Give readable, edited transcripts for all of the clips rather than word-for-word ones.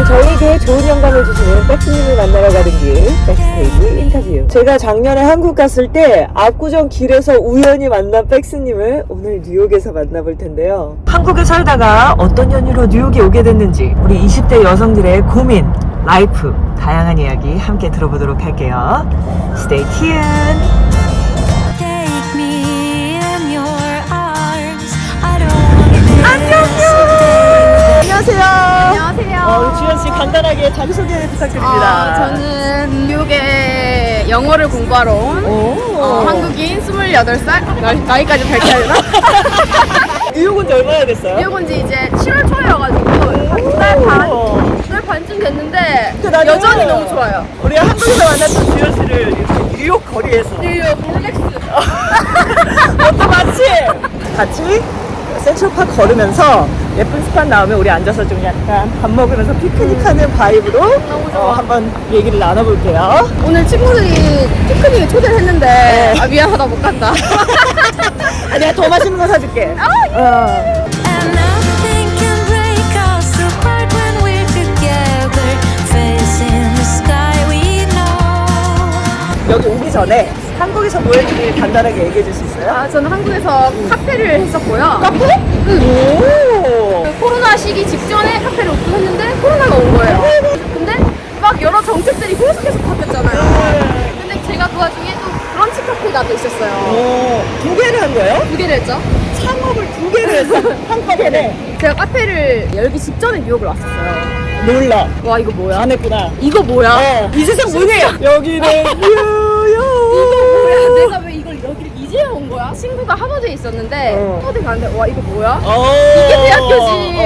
저에게 좋은 영감을 주시는 백스님을 만나러 가는 길 백스테이지 인터뷰. 제가 작년에 한국 갔을 때 압구정 길에서 우연히 만난 백스님을 오늘 뉴욕에서 만나볼 텐데요. 한국에 살다가 어떤 연유로 뉴욕에 오게 됐는지 우리 20대 여성들의 고민, 라이프, 다양한 이야기 함께 들어보도록 할게요. Stay tuned. Take me in your arms. I don't wanna 안녕하세요. 안녕하세요. 주연씨 간단하게 자기소개 부탁드립니다. 저는 뉴욕에 영어를 공부하러 온 한국인 28살 나이까지 밝혀야 되나? 뉴욕 온 지 얼마나 됐어요? 뉴욕 온 지 이제 7월 초여가지고 한 달 반쯤 됐는데 근데 나는 여전히 너무 좋아요. 우리 한국에서 만났던 주연씨를 이렇게 뉴욕 거리에서 뉴욕 릴렉스. 또 같이 센트럴파크 걸으면서 예쁜 스팟 나오면 우리 앉아서 좀 약간 밥 먹으면서 피크닉하는 바이브로 너무 좋아. 한번 얘기를 나눠볼게요. 오늘 친구들이 피크닉에 초대를 했는데 네. 아, 미안하다 못 간다. 내가 더 맛있는 거 사줄게. And nothing can break us apart when we're together, facing the sky we know. 여기 오기 전에 한국에서 뭐 했는지 간단하게 얘기해 줄 수 있어요? 아, 저는 한국에서 카페를 했었고요. 카페? 오! 그 코로나 시기 직전에 카페를 오픈했는데 코로나가 온 거예요. 근데 막 여러 정책들이 계속해서 바뀌었잖아요. 근데 제가 그 와중에 또 브런치 카페가 또 있었어요. 두 개를 한 거예요? 2개를 했죠. 창업을 두 개를 했어. 한꺼번에. 제가 카페를 열기 직전에 뉴욕을 왔었어요. 몰라. 와, 이거 뭐야? 안 했구나. 이거 뭐야? 이 세상 뭐네요. 여기는 뉴욕. 뭐야? 내가 왜 이걸 여기를 이제 온 거야? 친구가 하버드에 있었는데 하버드에 갔는데 와, 이거 뭐야? 이게 대학교지.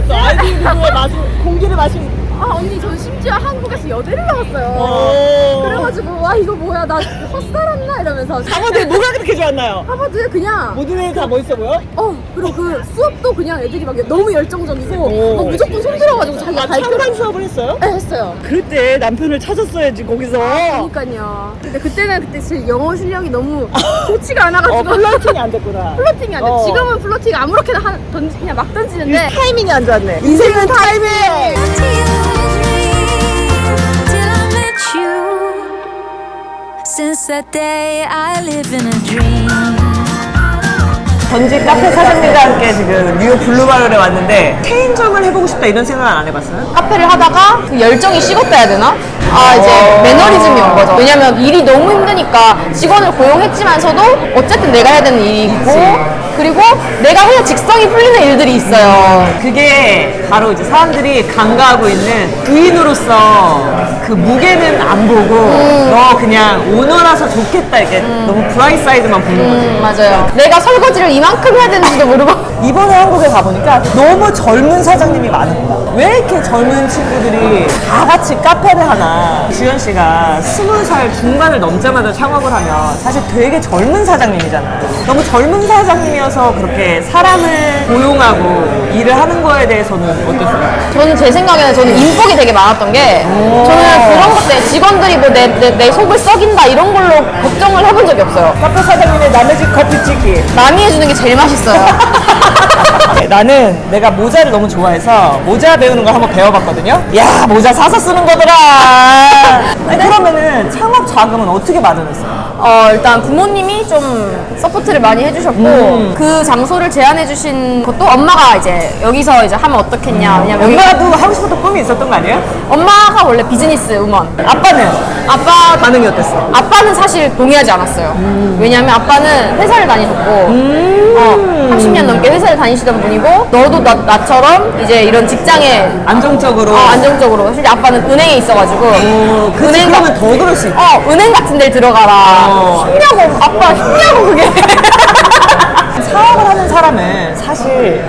또 아이비리그의 공기를 마신. 아, 언니, 전 심지어 한국에서 여대를 나왔어요. 그래가지고 와, 이거 뭐야? 나 헛살았나? 이러면서 하버드에 뭐가 그렇게 좋았나요? 하버드에 그냥 모든 애들 다 멋있어 보여? 그리고 그 수업도 그냥 애들이 막 너무 열정적이고 오. 막 무조건 손 들어가지고 자기가 창간 수업을 했어요? 네, 했어요. 그때 남편을 찾았어야지 거기서. 그러니까요. 근데 그때 제 영어 실력이 너무 좋지가 않아가지고 플러팅이 안 됐구나. 플러팅이 안 돼. 지금은 플러팅 아무렇게나 그냥 막 던지는데 타이밍이 안 좋았네. 인생은 타이밍. Till I met you. Since that day, I live in a dream. 전직 카페 사장님과 함께 지금 뉴욕 블루마을에 왔는데 체인점을 해보고 싶다 이런 생각 안 해봤어요? 카페를 하다가 그 열정이 식었다 해야 되나? 이제 매너리즘이 온 거죠. 왜냐면 일이 너무 힘드니까 직원을 고용했지만서도 어쨌든 내가 해야 되는 일이 있고 그리고 내가 해야 직성이 풀리는 일들이 있어요. 그게 바로 이제 사람들이 간과하고 있는 부인으로서 그 무게는 안 보고 너 그냥 오너라서 좋겠다 이렇게 너무 브라이트 사이드만 보는 거지. 맞아요. 내가 설거지를 이만큼 해야 되는지도 모르고 이번에 한국에 가보니까 너무 젊은 사장님이 많은 거야. 왜 이렇게 젊은 친구들이 다 같이 카페를 하나. 주연 씨가 20살 중반을 넘자마자 창업을 하면 사실 되게 젊은 사장님이잖아요. 너무 젊은 사장님이어서 그렇게 사람을 고용하고 일을 하는 거에 대해서는 어땠어요? 저는 제 생각에는 저는 인복이 되게 많았던 게 저는 그런 것 때문에 직원들이 뭐 내 속을 썩인다 이런 걸로 걱정을 해본 적이 없어요. 카페 사장님의 남의 집 커피 찍기. 남이 해주는 게 제일 맛있어요. 나는 내가 모자를 너무 좋아해서 모자 배우는 걸 한번 배워봤거든요. 야, 모자 사서 쓰는 거더라. 아니, 그러면은 창업 자금은 어떻게 마련했어요? 일단 부모님이 좀 서포트를 많이 해주셨고 그 장소를 제안해주신 것도 엄마가 이제 여기서 이제 하면 어떻겠냐. 왜냐면 여기가 엄마도 하고 싶었던 꿈이 있었던 거 아니에요? 엄마가 원래 비즈니스 우먼. 아빠는? 아빠 반응이 어땠어? 아빠는 사실 동의하지 않았어요. 왜냐면 아빠는 회사를 다니셨고 30년 넘게 회사를 다니시던 분이고 너도 나처럼 이제 이런 직장에 안정적으로. 안정적으로 사실 아빠는 은행에 있어가지고 그치, 그러면 더 그럴 수 있다. 은행 같은 데를 들어가라. 쉽냐고 아빠 쉽냐고 그게. 사업을 하는 사람은 사실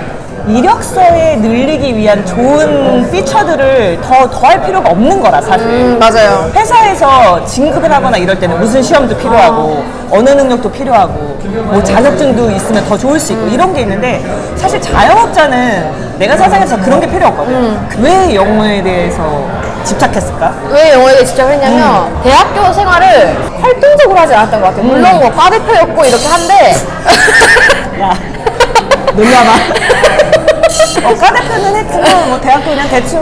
이력서에 늘리기 위한 좋은 피처들을 더 할 필요가 없는 거라 사실. 맞아요. 회사에서 진급을 하거나 이럴 때는 무슨 시험도 필요하고 언어 능력도 필요하고 뭐 자격증도 있으면 더 좋을 수 있고 이런 게 있는데 사실 자영업자는 내가 사장에서 그런 게 필요 없거든. 왜 영어에 대해서 집착했을까? 왜 영어에 집착을 했냐면 대학교 생활을 활동적으로 하지 않았던 것 같아요. 물론 뭐 과대표였고 이렇게 한데 야, 놀라마. 과대표는 했지만 뭐 대학교 그냥 대충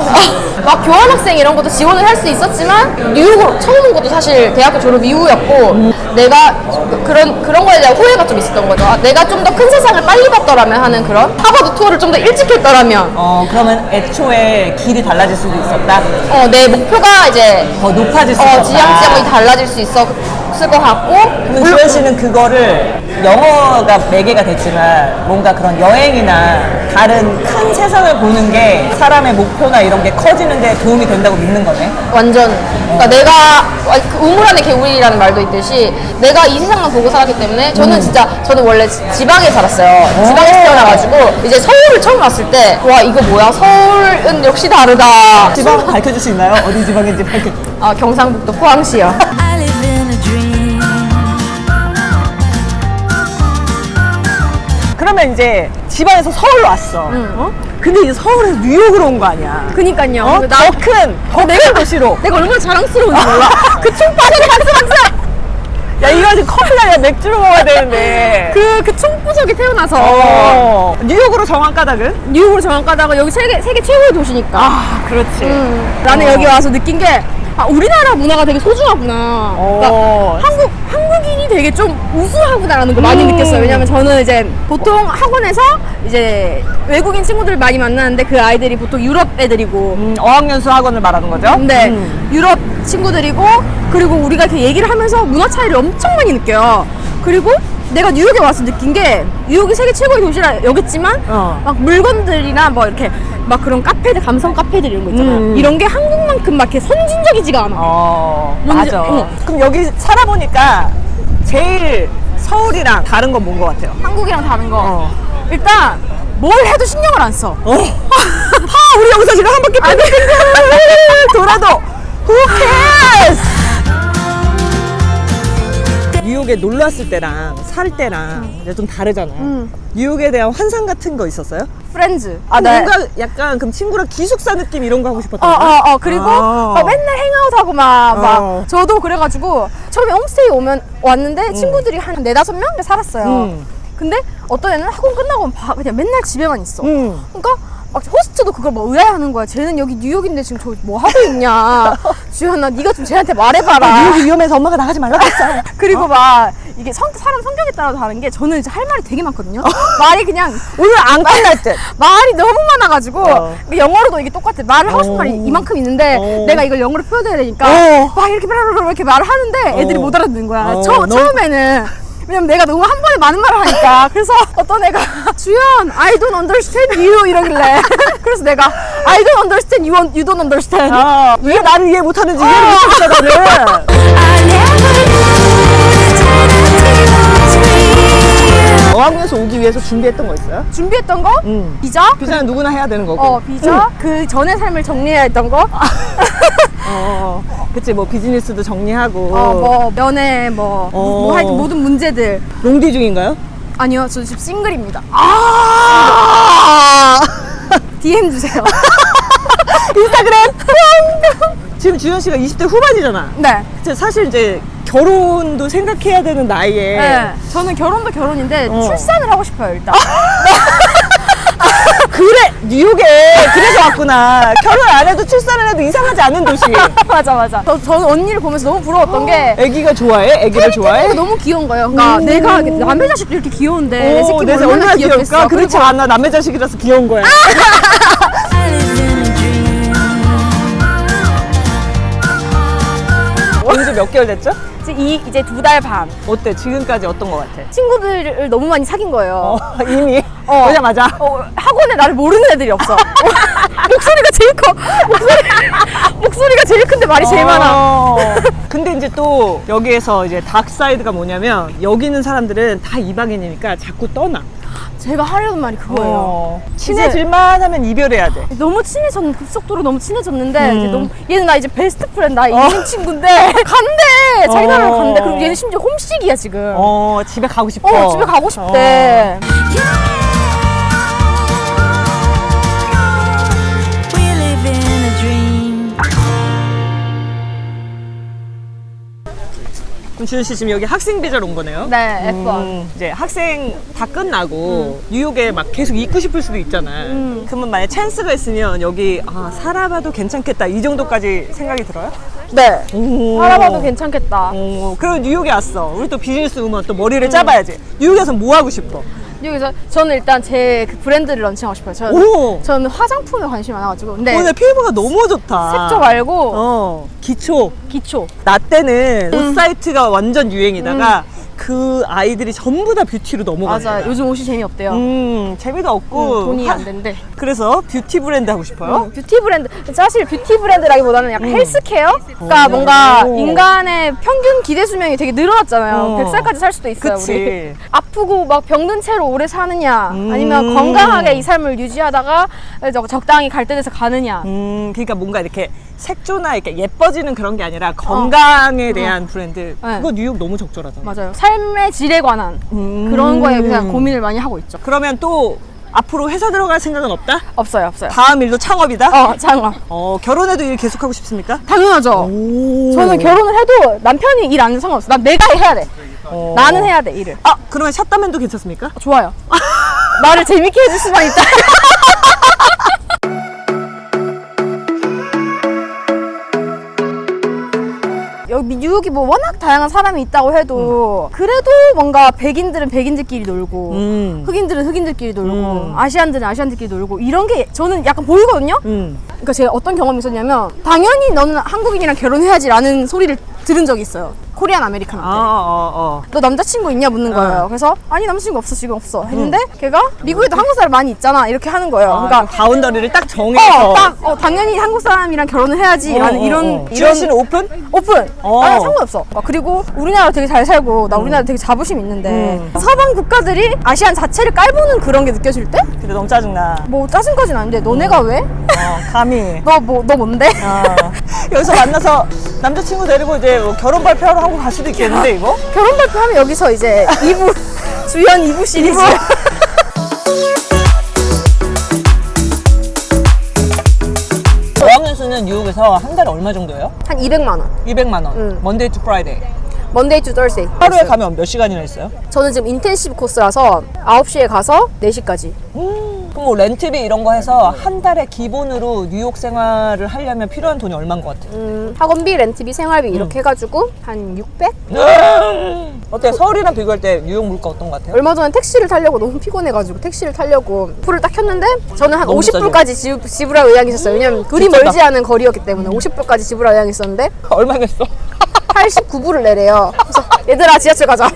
막 교환학생 이런 것도 지원을 할 수 있었지만 뉴욕으로 처음 온 것도 사실 대학교 졸업 이후였고 내가 그런 거에 대한 후회가 좀 있었던 거죠. 아, 내가 좀 더 큰 세상을 빨리 봤더라면 하는 그런 하버드 투어를 좀 더 일찍 했더라면 그러면 애초에 길이 달라질 수도 있었다. 내 목표가 이제 더 높아질 수 있었다. 지향점이 달라질 수 있었을 것 같고 그럼 주현 씨는 그거를 영어가 매개가 됐지만 뭔가 그런 여행이나 다른 큰 세상을 보는 게 사람의 목표나 이런 게 커지는 데 도움이 된다고 믿는 거네. 완전 그러니까 내가 그 우물 안에 개구리라는 말도 있듯이 내가 이 세상만 보고 살았기 때문에 저는 원래 지방에 살았어요. 지방에서 태어나가지고 이제 서울을 처음 왔을 때 와 이거 뭐야 서울은 역시 다르다. 지방 밝혀줄 수 있나요? 어디 지방인지 밝혀줄 수 있나요? 경상북도 포항시요. I live in a dream. 그러면 이제 지방에서 서울로 왔어. 근데 이제 서울에서 뉴욕으로 온 거 아니야. 그니까요. 더 큰 도시로. 내가 얼마나 자랑스러운지 몰라. 그 총바닥에 박수박수. 야, 이거 지금 커피가 아니라 맥주로 먹어야 되는데. 그 총구석에 태어나서 뉴욕으로 정한 까닭은? 뉴욕으로 정한 까다가 여기 세계 최고의 도시니까. 아, 그렇지. 나는 여기 와서 느낀 게 우리나라 문화가 되게 소중하구나. 그러니까 한국인이 되게 좀 우수하구나라는 걸 많이 느꼈어요. 왜냐면 저는 이제 보통 학원에서 이제 외국인 친구들 많이 만나는데 그 아이들이 보통 유럽 애들이고 어학연수 학원을 말하는 거죠? 근데 유럽 친구들이고 그리고 우리가 이렇게 얘기를 하면서 문화 차이를 엄청 많이 느껴요. 그리고 내가 뉴욕에 와서 느낀 게 뉴욕이 세계 최고의 도시라 여겼지만 막 물건들이나 뭐 이렇게 막 그런 카페들 감성 카페들 이런 거 있잖아요. 이런 게 한국만큼 막 이렇게 선진적이지가 않아. 맞아. 그럼 여기 살아보니까 제일 서울이랑 다른 건 뭔 것 같아요? 한국이랑 다른 거. 일단 뭘 해도 신경을 안 써. 우리 여기서 지금 한 바퀴 돌아도 Who cares? 뉴욕에 놀러 왔을 때랑 살 때랑 이제 좀 다르잖아요. 뉴욕에 대한 환상 같은 거 있었어요? 프렌즈. 뭔가 약간 그럼 친구랑 기숙사 느낌 이런 거 하고 싶었던 거? 그리고 맨날 행아웃하고 막 저도 그래가지고 처음에 홈스테이 왔는데 친구들이 한 4-5명 살았어요. 근데 어떤 애는 학원 끝나고 그냥 맨날 집에만 있어. 그러니까 막 호스트도 그걸 뭐 의아해하는 거야. 쟤는 여기 뉴욕인데 지금 저 뭐 하고 있냐. 주연아 네가 좀 쟤한테 말해봐라. 뉴욕이 위험해서 엄마가 나가지 말라고 했어. 그리고 막 이게 사람 성격에 따라 다른 게 저는 이제 할 말이 되게 많거든요. 말이 그냥 오늘 안 끝날 듯. 말이 너무 많아가지고 영어로도 이게 똑같아. 말을 하고 싶은 말이 이만큼 있는데 내가 이걸 영어로 표현해야 되니까 막 이렇게 말을 하는데 애들이 못 알아듣는 거야. 처음에는 왜냐면 내가 너무 한 번에 많은 말을 하니까. 그래서 어떤 애가 주연 I don't understand you 이러길래 그래서 내가 I don't understand you don't understand. 왜 나를 이해 못하는지 이해를 못했어 나는. I never knew eternity was real. 어학연수 오기 위해서 준비했던 거 있어요? 준비했던 거? 비자? 비자는 누구나 해야 되는 거고. 비자? 그 전의 삶을 정리해야 했던 거? 그치, 뭐 비즈니스도 정리하고. 뭐 연애 하여튼 모든 문제들. 롱디 중인가요? 아니요, 저 지금 싱글입니다. 아! DM 주세요. 인스타그램. 지금 주현 씨가 20대 후반이잖아. 네. 사실 이제 결혼도 생각해야 되는 나이에. 네. 저는 결혼도 결혼인데 출산을 하고 싶어요, 일단. 그래, 뉴욕에 그래서 왔구나. 결혼 안 해도 출산을 해도 이상하지 않은 도시. 맞아. 저는 언니를 보면서 너무 부러웠던 게 애기가 좋아해? 애기를 좋아해? 태국이 너무 귀여운 거예요. 그러니까 내가 남의 자식도 이렇게 귀여운데 내 새끼 내 얼마나 귀엽겠어. 귀여울까? 그렇지 않아. 남의 자식이라서 귀여운 거야. I live in a dream. 온지 몇 개월 됐죠? 이제 2달 반. 어때? 지금까지 어떤 거 같아? 친구들을 너무 많이 사귄 거예요. 이미? 오자마자? 학원에 나를 모르는 애들이 없어. 목소리가 제일 커. 목소리가 제일 큰데 말이 제일 많아. 근데 이제 또 여기에서 이제 닥사이드가 뭐냐면 여기 있는 사람들은 다 이방인이니까 자꾸 떠나. 제가 하려는 말이 그거예요. 친해질만 하면 이별해야 돼. 너무 급속도로 너무 친해졌는데 이제 얘는 나 이제 베스트 프렌드, 나 인생 친구인데 간대. 자기 나라로 간대. 그리고 얘는 심지어 홈식이야 지금. 집에 가고 싶어. 집에 가고 싶대. We live in a dream. 그럼 지은 씨 지금 여기 학생 비자로 온 거네요? 네, F1. 이제 학생 다 끝나고 뉴욕에 막 계속 있고 싶을 수도 있잖아. 그러면 만약 찬스가 있으면 여기 살아봐도 괜찮겠다 이 정도까지 생각이 들어요? 네. 오. 알아봐도 괜찮겠다. 그럼 뉴욕에 왔어. 우리 또 비즈니스 우먼 또 머리를 짜봐야지. 뉴욕에서 뭐 하고 싶어? 여기서 저는 일단 제 그 브랜드를 런칭하고 싶어요. 오. 저는 화장품에 관심이 많아가지고. 근데 오늘 피부가 너무 좋다. 색조 말고 기초. 기초. 나 때는 옷 사이트가 완전 유행이다가 그 아이들이 전부 다 뷰티로 넘어가는 맞아요. 거야. 요즘 옷이 재미없대요. 재미가 없고 돈이 안 된대. 그래서 뷰티 브랜드 하고 싶어요? 뷰티 브랜드, 사실 뷰티 브랜드라기보다는 약간 헬스케어? 그러니까 뭔가 인간의 평균 기대 수명이 되게 늘어났잖아요. 100살까지 살 수도 있어요. 그치. 우리 아프고 막 병든 채로 오래 사느냐, 아니면 건강하게 이 삶을 유지하다가 적당히 갈 때 돼서 가느냐. 그러니까 뭔가 이렇게 색조나 이렇게 예뻐지는 그런 게 아니라 건강에 대한 브랜드. 그거 뉴욕 너무 적절하잖아. 맞아요. 삶의 질에 관한 그런 거에 대한 고민을 많이 하고 있죠. 그러면 또 앞으로 회사 들어갈 생각은 없다? 없어요, 없어요. 다음 일도 창업이다? 창업. 결혼해도 일 계속하고 싶습니까? 당연하죠. 오. 저는 결혼을 해도 남편이 일 안 해도 상관없어. 난 내가 해야 돼. 나는 해야 돼, 일을. 그러면 샷다맨도 괜찮습니까? 좋아요. 나를 재밌게 해줄 수만 있다. 여기 뉴욕이 뭐 워낙 다양한 사람이 있다고 해도 그래도 뭔가 백인들은 백인들끼리 놀고 흑인들은 흑인들끼리 놀고 아시안들은 아시안들끼리 놀고 이런 게 저는 약간 보이거든요. 그러니까 제가 어떤 경험이 있었냐면 당연히 너는 한국인이랑 결혼해야지 라는 소리를 들은 적이 있어요. 코리안 아메리칸한테. 너 남자친구 있냐 묻는 거예요. 그래서 아니 남자친구 없어 지금 없어 했는데 걔가 미국에도 한국 사람 많이 있잖아 이렇게 하는 거예요. 그러니까 바운더리를 딱 정해서 당연히 한국 사람이랑 결혼을 해야지 라는 이런 지현 씨는 오픈? 아니 상관없어. 그리고 우리나라 되게 잘 살고 나 우리나라 되게 자부심 있는데 서방 국가들이 아시안 자체를 깔보는 그런 게 느껴질 때? 근데 너무 짜증나. 뭐 짜증까지는 아닌데 너네가 왜? 감히. 너 뭔데? 여기서 만나서 남자친구 데리고 이제 뭐 결혼 발표하러 하고 갈 수도 있겠는데 이거? 결혼 발표하면 여기서 이제 2부 주연 2부 시리즈 어학연수는 뉴욕에서 한 달에 얼마 정도예요? 한 200만 원. 200만 원. 먼데이 투 프라이데이. 먼데이 투 더스데이. 하루에 가면 몇 시간이나 있어요? 저는 지금 인텐시브 코스라서 9시에 가서 4시까지. 그럼 뭐 렌트비 이런 거 해서 한 달에 기본으로 뉴욕 생활을 하려면 필요한 돈이 얼마인 것 같아요? 학원비, 렌트비, 생활비 이렇게 해가지고 한 600? 어때? 서울이랑 비교할 때 뉴욕 물가 어떤 것 같아요? 얼마 전에 택시를 타려고 너무 피곤해가지고 택시를 타려고 풀을 딱 켰는데 저는 한 너무 50불까지 지불할 의향이 있었어요. 왜냐면 그리 미쳤다. 멀지 않은 거리였기 때문에 50불까지 지불할 의향이 있었는데 얼마 냈어? 89불을 내래요. 그래서 얘들아 지하철 가자.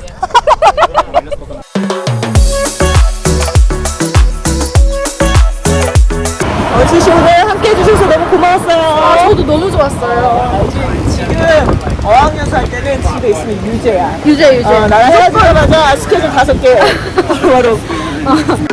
지은 씨 오늘 함께 해주셔서 너무 고마웠어요. 저도 너무 좋았어요. 지금 어학연수 할 때는 집에 있으면 유죄야. 유재. 나랑 헤어지자마자 스케줄 5개 바로.